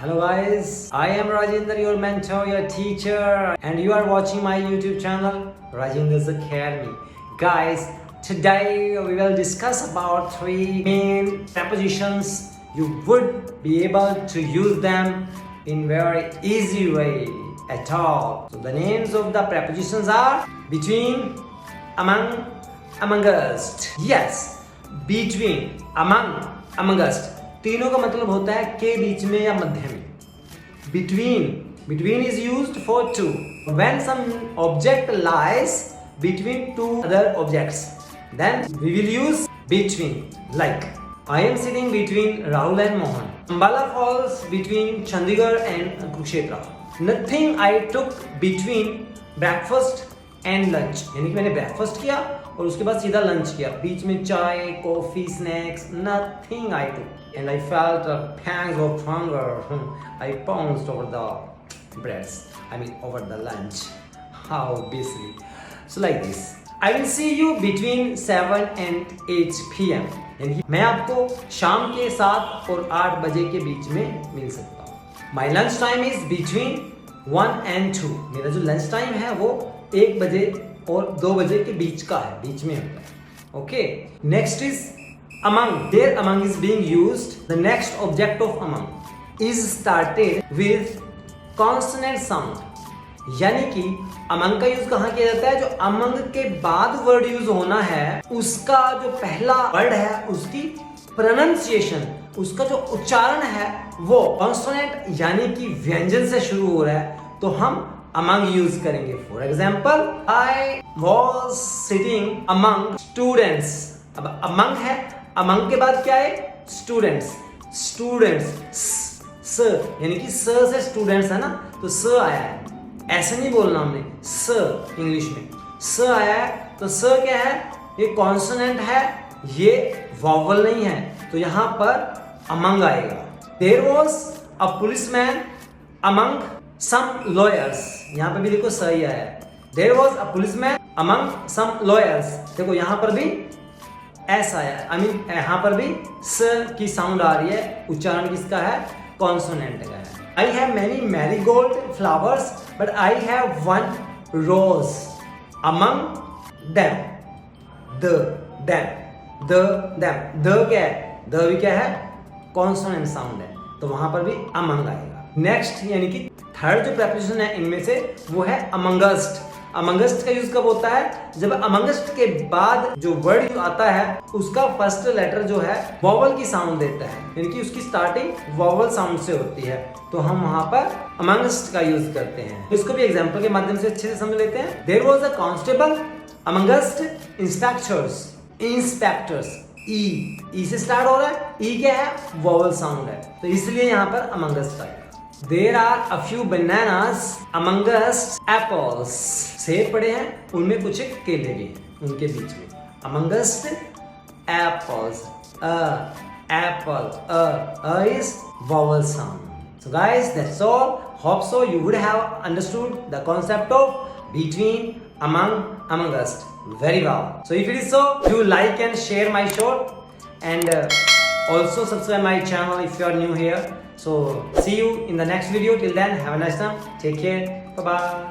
Hello guys, I am Rajendra, your mentor, your teacher, and you are watching my YouTube channel, Rajendra's Academy. Guys, today we will discuss about three main prepositions. You would be able to use them in very easy way at all. So the names of the prepositions are between, among, amongst. Yes, between, amongst. तीनों का मतलब होता है के बीच में या मध्य में. Between is used for two. When some object lies between two other objects, then we will use between. Like, I am sitting between Rahul and Mohan. Ambala falls between Chandigarh and Kurukshetra. Nothing I took between breakfast and lunch. यानी कि मैंने breakfast किया और उसके बाद सीधा lunch किया. बीच में चाय, coffee, snacks, nothing I took. And I felt a pangs of hunger. I pounced over the breads. Over the lunch. How busy. So like this. I will see you between 7 and 8 p.m. यानी कि मैं आपको शाम के 7 और 8 बजे के बीच में मिल सकता हूँ. My lunch time is between 1 and 2. मेरा जो लंच टाइम है वो 1 बजे और 2 बजे के बीच का है, बीच में होता है. Okay. Next is among. There among is being used. The next object of among is started with consonant sound. यानी कि among का यूज कहाँ किया जाता है? जो among के बाद वर्ड यूज होना है उसका जो पहला वर्ड है उसकी प्रोनाउंसिएशन, उसका जो उच्चारण है वो कॉन्सोनेंट यानी कि व्यंजन से शुरू हो रहा है तो हम among यूज करेंगे. For example, I was sitting among students. अब among है, among के बाद क्या है? स्टूडेंट्स. स यानी कि स से स्टूडेंट्स है ना, तो स आया है. ऐसे नहीं बोलना हमने, स इंग्लिश में स आया है. तो स क्या है? ये कॉन्सोनेंट है, ये वॉवल नहीं है, तो यहां पर among आएगा. There was a policeman among some lawyers. यहां पर भी देखो स ही आया है. There was a policeman among some lawyers. देखो यहां पर भी एस आया है. यहां पर भी स की साउंड आ रही है. उच्चारण किसका है? कॉन्सोनेंट का है. I have many marigold flowers, but I have one rose among them. them. The क्या है? द भी क्या है? कॉन्सोनेंट साउंड है, तो वहां पर भी among आएगा. नेक्स्ट यानी कि थर्ड जो प्रेपोजिशन है इनमें से वो है amongst. amongst का यूज कब होता है? जब amongst के बाद जो वर्ड आता है उसका फर्स्ट लेटर जो है वॉवल की साउंड देता है, यानी कि उसकी स्टार्टिंग वॉवल साउंड से होती है, तो हम वहां पर amongst का यूज करते हैं. तो इसको भी एग्जांपल के माध्यम से अच्छे से समझ लेते हैं. There was a constable amongst inspectors. ई से स्टार्ट हो रहा है. ई क्या है? वॉवल साउंड है, तो इसलिए यहाँ पर amongst आएगा. There are a few bananas amongst apples. सेब पड़े हैं, उनमें कुछ केले भी हैं उनके बीच में. Amongst apples. Apple. Is vowel sound. So guys, that's all. Hope so you would have understood the concept of between, among, amongst very well. So if it is so, do like and share my show, and also subscribe my channel if you are new here. So see you in the next video. Till then, have a nice time. Take care. Bye bye.